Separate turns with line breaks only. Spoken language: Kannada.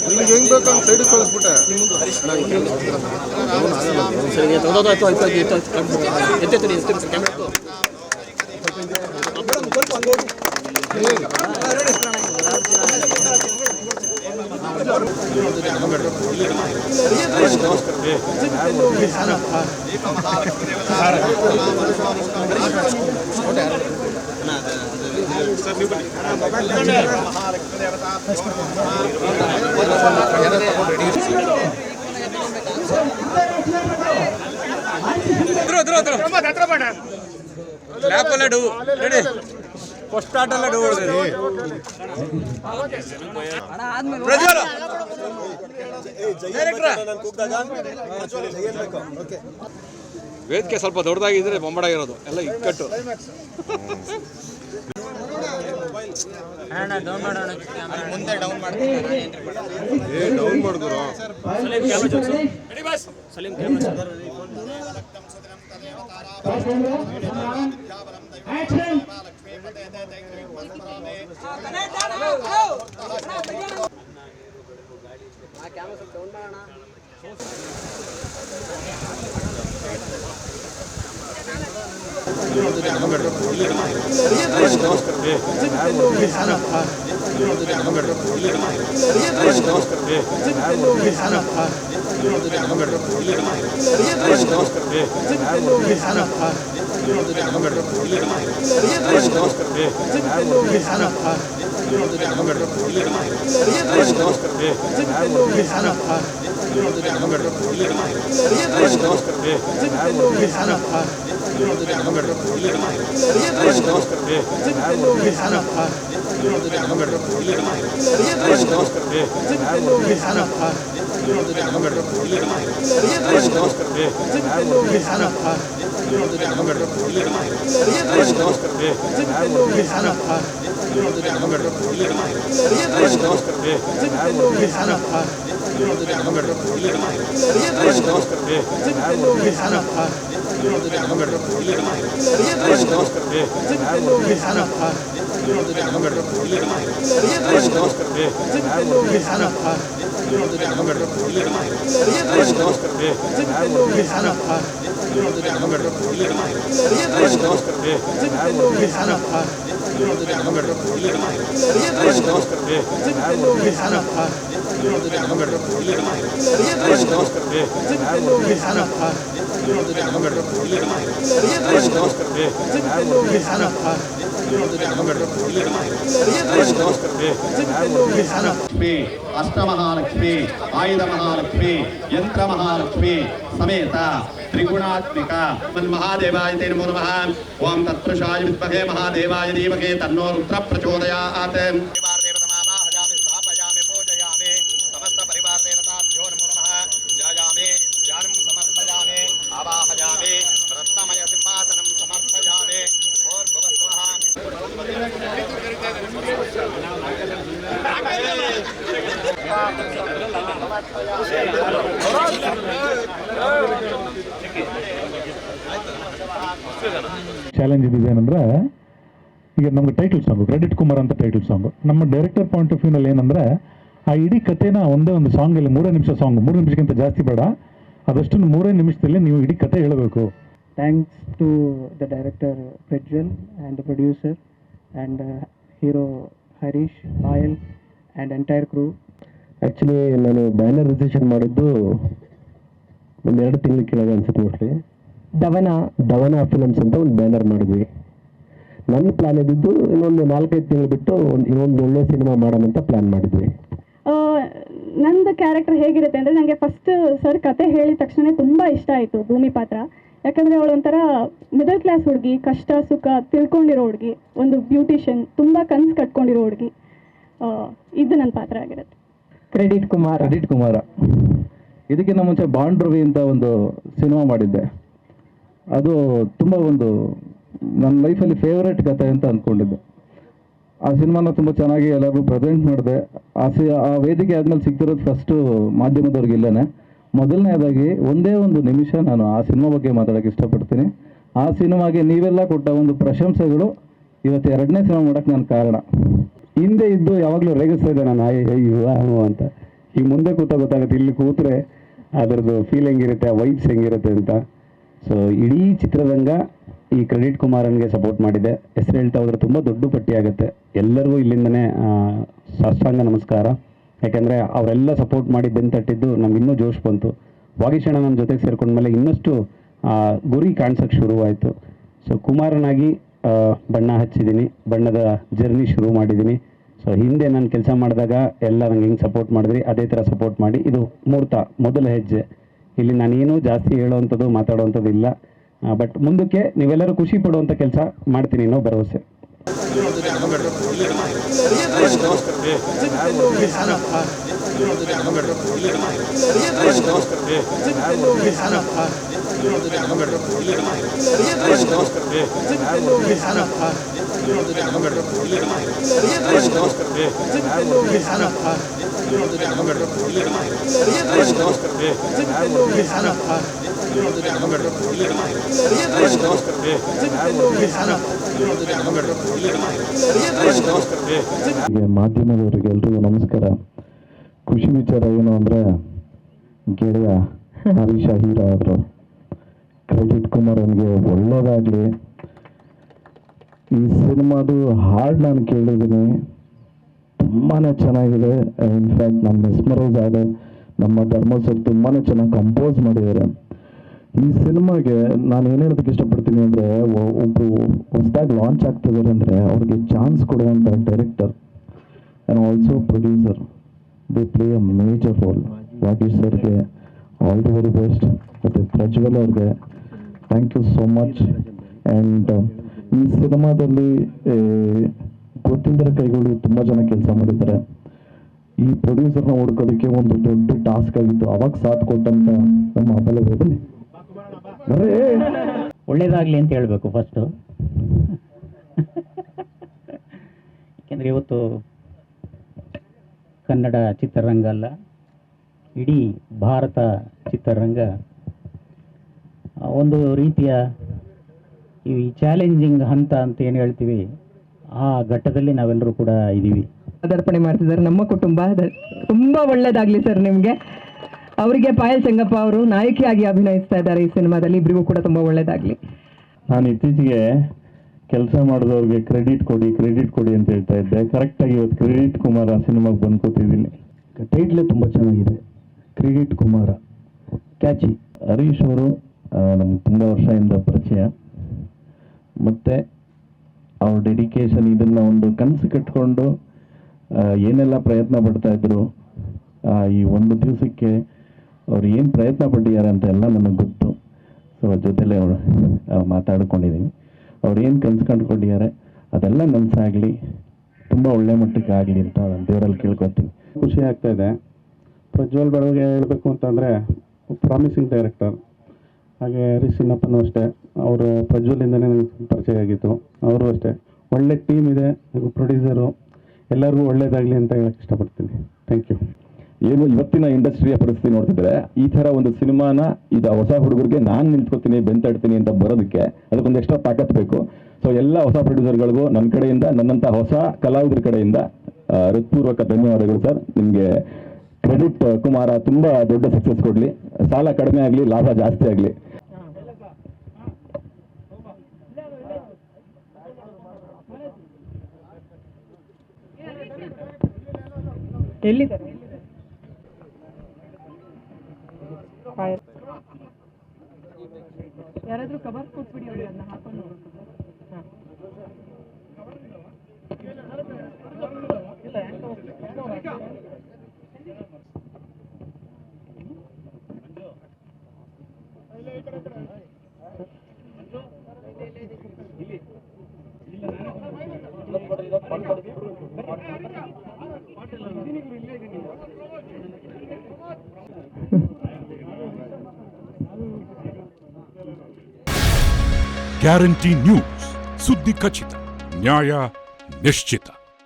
ನಿಮ್ಗೆ ಹೆಂಗ್ ಬೇಕಂತ ಸೈಡ್ ಕಳಿಸ್ಬಿಟ್ಟೆ ಫಸ್ಟ್ ಸ್ಟಾರ್ಟ್ ಎಲ್ಲ ವೇದಿಕೆ ಸ್ವಲ್ಪ ದೊಡ್ಡದಾಗಿದ್ರೆ ಬೊಂಬಡಾಗಿರೋದು ಎಲ್ಲ ಇಕ್ಕಟ್ಟು. ಡೌನ್ ಮಾಡಿದ್ರು
ಅಷ್ಟಮಹಾಲಕ್ಷ್ಮಿ ಆಯುಧ ಮಹಾಲಕ್ಷ್ಮಿ ಯಂತ್ರ ಮಹಾಲಕ್ಷ್ಮಿ ಸಮೇತ ತ್ರಿಗುಣಾತ್ಮಿಕ ಮಹಾದೇವಾಯ ತೇ ನಮೋ ನಮಃ. ಓಂ ತತ್ಪುರುಷಾಯ ವಿದ್ಮಹೇ ಮಹಾದೇವಾಯ ಧೀಮಹಿ ತನ್ನೋ ರುದ್ರ ಪ್ರಚೋದಯಾತ್.
ಚಾಲೆಂಜ್ ಇದೇನಂದ್ರೆ, ಈಗ ನಮ್ಗೆ ಟೈಟಲ್ ಸಾಂಗು ಕ್ರೆಡಿಟ್ ಕುಮಾರ್ ಅಂತ ಟೈಟಲ್ ಸಾಂಗು. ನಮ್ಮ ಡೈರೆಕ್ಟರ್ ಪಾಯಿಂಟ್ ಆಫ್ ವ್ಯೂನಲ್ಲಿ ಏನಂದರೆ, ಆ ಇಡೀ ಕಥೆನ ಒಂದೇ ಒಂದು ಸಾಂಗಲ್ಲಿ 3 ನಿಮಿಷ ಸಾಂಗ್, 3 ನಿಮಿಷಕ್ಕಿಂತ ಜಾಸ್ತಿ ಬೇಡ, ಅದಷ್ಟು 3 ನಿಮಿಷದಲ್ಲಿ ನೀವು ಇಡೀ ಕಥೆ ಹೇಳಬೇಕು.
Thanks to the director Prajwal and the producer and hero Harish Payal and entire crew.
Actually ನಾನು ಬ್ಯಾನರ್ ರಿಜಿಸ್ಟ್ರೇಷನ್ ಮಾಡಿದ್ದು ಒಂದು 2 ತಿಂಗಳ ಕೆಳಗೆ ಅನ್ಸುತ್ತೆ ಮೋಸ್ಟ್ಲಿ. ದವನ ಫಿಲಮ್ಸ್ ಅಂತ ಒಂದು ಬ್ಯಾನರ್ ಮಾಡಿದ್ವಿ. ನನ್ನ ಪ್ಲ್ಯಾನ್ ಇದ್ದಿದ್ದು ಇನ್ನೊಂದು 4-5 ತಿಂಗಳು ಬಿಟ್ಟು ಇನ್ನೊಂದು ಒಳ್ಳೆ ಸಿನಿಮಾ ಮಾಡೋಣ ಅಂತ ಪ್ಲ್ಯಾನ್ ಮಾಡಿದ್ವಿ.
ನಂದು ಕ್ಯಾರೆಕ್ಟರ್ ಹೇಗಿರುತ್ತೆ ಅಂದರೆ, ನನಗೆ ಫಸ್ಟ್ ಸರ್ ಕತೆ ಹೇಳಿದ ತಕ್ಷಣ ತುಂಬ ಇಷ್ಟ ಆಯಿತು ಭೂಮಿ ಪಾತ್ರ. ಯಾಕಂದರೆ ಅವಳು ಒಂಥರ ಮಿಡಲ್ ಕ್ಲಾಸ್ ಹುಡುಗಿ, ಕಷ್ಟ ಸುಖ ತಿಳ್ಕೊಂಡಿರೋ ಹುಡುಗಿ, ಒಂದು ಬ್ಯೂಟಿಷಿಯನ್, ತುಂಬ ಕನಸು ಕಟ್ಕೊಂಡಿರೋ ಹುಡುಗಿ. ಇದು ನನ್ನ ಪಾತ್ರ ಆಗಿರುತ್ತೆ.
ಕ್ರೆಡಿಟ್ ಕುಮಾರ. ಇದಕ್ಕಿಂತ ಮುಂಚೆ ಬಾಂಡ್ ರವಿ ಅಂತ ಒಂದು ಸಿನಿಮಾ ಮಾಡಿದ್ದೆ. ಅದು ತುಂಬ ಒಂದು ನನ್ನ ಲೈಫಲ್ಲಿ ಫೇವ್ರೇಟ್ ಕಥೆ ಅಂತ ಅಂದ್ಕೊಂಡಿದ್ದೆ.
ಆ ಸಿನಿಮಾನ ತುಂಬ ಚೆನ್ನಾಗಿ ಎಲ್ಲರೂ ಪ್ರೆಸೆಂಟ್ ಮಾಡಿದೆ. ಆ ವೇದಿಕೆ ಆದಮೇಲೆ ಸಿಗ್ತಿರೋದು ಫಸ್ಟು ಮಾಧ್ಯಮದವ್ರಿಗೆ ಇಲ್ಲೇ. ಮೊದಲನೇದಾಗಿ ಒಂದೇ ಒಂದು ನಿಮಿಷ ನಾನು ಆ ಸಿನಿಮಾ ಬಗ್ಗೆ ಮಾತಾಡೋಕ್ಕೆ ಇಷ್ಟಪಡ್ತೀನಿ. ಆ ಸಿನಿಮಾಗೆ ನೀವೆಲ್ಲ ಕೊಟ್ಟ ಒಂದು ಪ್ರಶಂಸೆಗಳು ಇವತ್ತು 2ನೇ ಸಿನಿಮಾ ಮಾಡೋಕ್ಕೆ ನಾನು ಕಾರಣ.
ಹಿಂದೆ ಇದ್ದು ಯಾವಾಗಲೂ ರೇಗಿಸ್ತಾ ಇದ್ದೆ ನಾನು ಅಯ್ಯೋ ಅಂತ. ಈಗ ಮುಂದೆ ಗೊತ್ತಾಗುತ್ತೆ, ಇಲ್ಲಿ ಕೂತ್ರೆ ಅದರದ್ದು ಫೀಲ್ ಹೆಂಗಿರುತ್ತೆ, ಆ ವೈಬ್ಸ್ ಹೆಂಗಿರುತ್ತೆ ಅಂತ. ಸೊ ಇಡೀ ಚಿತ್ರರಂಗ ಈ ಕ್ರೆಡಿಟ್ ಕುಮಾರನ್ಗೆ ಸಪೋರ್ಟ್ ಮಾಡಿದೆ. ಹೆಸರು ಹೇಳ್ತಾ ಹೋದರೆ ತುಂಬ ದೊಡ್ಡ ಪಟ್ಟಿ ಆಗುತ್ತೆ. ಎಲ್ಲರಿಗೂ ಇಲ್ಲಿಂದನೇ ಸಾಷ್ಟಾಂಗ ನಮಸ್ಕಾರ. ಯಾಕೆಂದರೆ ಅವರೆಲ್ಲ ಸಪೋರ್ಟ್ ಮಾಡಿ ಬೆನ್ನು ತಟ್ಟಿದ್ದು ನಮ್ಗೆ ಇನ್ನೂ ಜೋಶ್ ಬಂತು. ವಾಗೀಶಣ್ಣ ನಮ್ಮ ಜೊತೆಗೆ ಸೇರ್ಕೊಂಡ್ಮೇಲೆ ಇನ್ನಷ್ಟು ಗುರಿ ಕಾಣಿಸೋಕ್ಕೆ ಶುರುವಾಯಿತು. ಸೊ ಕುಮಾರನಾಗಿ ಬಣ್ಣ ಹಚ್ಚಿದ್ದೀನಿ, ಬಣ್ಣದ ಜರ್ನಿ ಶುರು ಮಾಡಿದ್ದೀನಿ. ಸೊ ಹಿಂದೆ ನಾನು ಕೆಲಸ ಮಾಡಿದಾಗ ಎಲ್ಲ ನಂಗೆ ಹೆಂಗೆ ಸಪೋರ್ಟ್ ಮಾಡಿದ್ರಿ ಅದೇ ಥರ ಸಪೋರ್ಟ್ ಮಾಡಿ ಇದು ಮೊದಲ ಹೆಜ್ಜೆ. ಇಲ್ಲಿ ನಾನೇನು ಜಾಸ್ತಿ ಹೇಳೋವಂಥದ್ದು ಮಾತಾಡೋವಂಥದ್ದು ಇಲ್ಲ. ಬಟ್ ಮುಂದಕ್ಕೆ ನೀವೆಲ್ಲರೂ ಖುಷಿ ಪಡುವಂಥ ಕೆಲಸ ಮಾಡ್ತೀನಿ ಅನ್ನೋ ಭರವಸೆ.
ಮಾಧ್ಯಮದವರಿಗೆಲ್ರಿಗೂ ನಮಸ್ಕಾರ. ಖುಷಿ ವಿಚಾರ ಏನು ಅಂದರೆ ಗೆಳೆಯ ಹರೀಶ ಹೀರೋ ಆದರು. ಕ್ರೆಡಿಟ್ ಕುಮಾರನ್ಗೆ ಒಳ್ಳೆಯದಾಗಲಿ. ಈ ಸಿನಿಮಾದು ಹಾಡು ನಾನು ಕೇಳಿದ್ದೀನಿ, ತುಂಬಾ ಚೆನ್ನಾಗಿದೆ. ಇನ್ಫ್ಯಾಕ್ಟ್ ನಾನು ಮೆಸ್ಮರೈಸ್ ಆದೆ. ನಮ್ಮ ಧರ್ಮಸರ್ ತುಂಬಾ ಚೆನ್ನಾಗಿ ಕಂಪೋಸ್ ಮಾಡಿದ್ದಾರೆ. ಈ ಸಿನಿಮಾಗೆ ನಾನು ಏನು ಹೇಳೋದಕ್ಕೆ ಇಷ್ಟಪಡ್ತೀನಿ ಅಂದರೆ, ಒಬ್ಬರು ಹೊಸದಾಗಿ ಲಾಂಚ್ ಆಗ್ತಿದ್ದಾರೆ ಅಂದರೆ ಅವ್ರಿಗೆ ಚಾನ್ಸ್ ಕೊಡುವಂಥ director and also producer, they play a major role. Vagish ಸರ್ಗೆ ಆಲ್ ದಿ ವೆರಿ ಬೆಸ್ಟ್. ಮತ್ತು ಪ್ರಜ್ವಲ್ ಅವ್ರಿಗೆ thank you so much. And ಈ ಸಿನಿಮಾದಲ್ಲಿ ಗೊತ್ತಿಲ್ಲದ ಕೈಗಳು ತುಂಬ ಜನ ಕೆಲಸ ಮಾಡಿದ್ದಾರೆ. ಈ ಪ್ರೊಡ್ಯೂಸರ್ನ ಹುಡ್ಕೋದಕ್ಕೆ ಒಂದು ದೊಡ್ಡ ಟಾಸ್ಕ್ ಆಗಿತ್ತು. ಅವಾಗ ಸಾಥ್ ಕೊಟ್ಟಂತ ನಮ್ಮ ಅಬಲವೇದನೆ
ಒಳ್ಳೇದಾಗಲಿ ಅಂತ ಹೇಳಬೇಕು ಫಸ್ಟು. ಯಾಕೆಂದರೆ ಇವತ್ತು ಕನ್ನಡ ಚಿತ್ರರಂಗ ಅಲ್ಲ, ಇಡೀ ಭಾರತ ಚಿತ್ರರಂಗ ಒಂದು ರೀತಿಯ ಈ ಚಾಲೆಂಜಿಂಗ್ ಹಂತ ಅಂತ ಏನು ಹೇಳ್ತೀವಿ, ಆ ಘಟ್ಟದಲ್ಲಿ ನಾವೆಲ್ಲರೂ ಕೂಡ ಇದ್ದೀವಿ.
ಪದಾರ್ಪಣೆ ಮಾಡ್ತಿದ್ದಾರೆ ನಮ್ಮ ಕುಟುಂಬ. ತುಂಬ ಒಳ್ಳೇದಾಗಲಿ ಸರ್ ನಿಮಗೆ. ಅವರಿಗೆ ಪಾಯಲ್ ಚೆಂಗಪ್ಪ ಅವರು ನಾಯಕಿಯಾಗಿ ಅಭಿನಯಿಸ್ತಾ ಇದ್ದಾರೆ ಈ ಸಿನಿಮಾದಲ್ಲಿ. ಇಬ್ಬರಿಗೂ ಕೂಡ ತುಂಬ ಒಳ್ಳೇದಾಗಲಿ.
ನಾನು ಇತ್ತೀಚೆಗೆ ಕೆಲಸ ಮಾಡಿದವ್ರಿಗೆ ಕ್ರೆಡಿಟ್ ಕೊಡಿ ಅಂತ ಹೇಳ್ತಾ ಇದ್ದೆ. ಕರೆಕ್ಟಾಗಿ ಇವತ್ತು ಕ್ರೆಡಿಟ್ ಕುಮಾರ ಸಿನಿಮಾಗೆ ಬಂದು ಕೂತಿದ್ದೀನಿ.
ಟೈಟ್ಲೇ ತುಂಬ ಚೆನ್ನಾಗಿದೆ, ಕ್ರೆಡಿಟ್ ಕುಮಾರ, ಕ್ಯಾಚಿ.
ಹರೀಶ್ ಅವರು ನಮ್ಗೆ ತುಂಬ ವರ್ಷದಿಂದ ಪರಿಚಯ. ಮತ್ತು ಅವ್ರ ಡೆಡಿಕೇಶನ್, ಇದನ್ನು ಒಂದು ಕನಸು ಕಟ್ಕೊಂಡು ಏನೆಲ್ಲ ಪ್ರಯತ್ನ ಪಡ್ತಾಯಿದ್ರು, ಈ ಒಂದು ದಿವಸಕ್ಕೆ ಅವ್ರು ಏನು ಪ್ರಯತ್ನ ಪಟ್ಟಿದ್ದಾರೆ ಅಂತ ಎಲ್ಲ ನನಗೆ ಗೊತ್ತು. ಸೊ ಜೊತೆಲೇ ಅವರು ಮಾತಾಡ್ಕೊಂಡಿದ್ದೀನಿ. ಅವ್ರು ಏನು ಕನಸು ಕಂಡುಕೊಂಡಿದ್ದಾರೆ ಅದೆಲ್ಲ ನನಸಾಗಲಿ, ತುಂಬ ಒಳ್ಳೆ ಮಟ್ಟಕ್ಕೆ ಆಗಲಿ ಅಂತ ನಾನು ದೇವರಲ್ಲಿ ಕೇಳ್ಕೊತೀನಿ.
ಖುಷಿ ಆಗ್ತಾ ಇದೆ. ಪ್ರಜ್ವಲ್ ಬಗ್ಗೆ ಹೇಳಬೇಕು ಅಂತಂದರೆ ಪ್ರಾಮಿಸಿಂಗ್ ಡೈರೆಕ್ಟರ್. ಹಾಗೆ ಹರೀಶ್ ಚಿನ್ನಪ್ಪನೂ ಅಷ್ಟೇ, ಅವರು ಪ್ರಜ್ವಲಿಂದನೇ ನನಗೆ ಪರಿಚಯ ಆಗಿತ್ತು. ಅವರು ಅಷ್ಟೇ ಒಳ್ಳೆ ಟೀಮ್ ಇದೆ. ಪ್ರೊಡ್ಯೂಸರು ಎಲ್ಲರಿಗೂ ಒಳ್ಳೇದಾಗಲಿ ಅಂತ ಹೇಳಕ್ಕೆ ಇಷ್ಟಪಡ್ತೀನಿ. Thank you.
ಏನು ಇವತ್ತಿನ ಇಂಡಸ್ಟ್ರಿಯ ಪರಿಸ್ಥಿತಿ ನೋಡ್ತಿದ್ರೆ, ಈ ಥರ ಒಂದು ಸಿನಿಮಾನ ಇದು ಹೊಸ ಹುಡುಗರಿಗೆ ನಾನು ನಿಂತ್ಕೋತೀನಿ, ಬೆಂತಾಡ್ತೀನಿ ಅಂತ ಬರೋದಕ್ಕೆ ಅದಕ್ಕೊಂದು ಎಕ್ಸ್ಟ್ರಾ ತಾಕತ್ ಬೇಕು. ಸೊ ಎಲ್ಲ ಹೊಸ ಪ್ರೊಡ್ಯೂಸರ್ಗಳಿಗೂ ನನ್ನ ಕಡೆಯಿಂದ, ನನ್ನಂಥ ಹೊಸ ಕಲಾವಿದರ ಕಡೆಯಿಂದ ಹೃತ್ಪೂರ್ವಕ ಧನ್ಯವಾದಗಳು ಸರ್. ನಿಮಗೆ ಕ್ರೆಡಿಟ್ ಕುಮಾರ ತುಂಬ ದೊಡ್ಡ ಸಕ್ಸಸ್ ಕೊಡಲಿ, ಸಾಲ ಕಡಿಮೆ ಆಗಲಿ, ಲಾಭ ಜಾಸ್ತಿ ಆಗಲಿ.
ಯಾರಾದ್ರೂ ಕವರ್ ಕೊಟ್ಬಿಡಿ ಅವ್ರಿಗೆ, ಅದನ್ನ ಹಾಕೊಂಡು
ಗ್ಯಾರಂಟಿ ನ್ಯೂಸ್, ಸುದ್ದಿ ಖಚಿತ, ನ್ಯಾಯ ನಿಶ್ಚಿತ.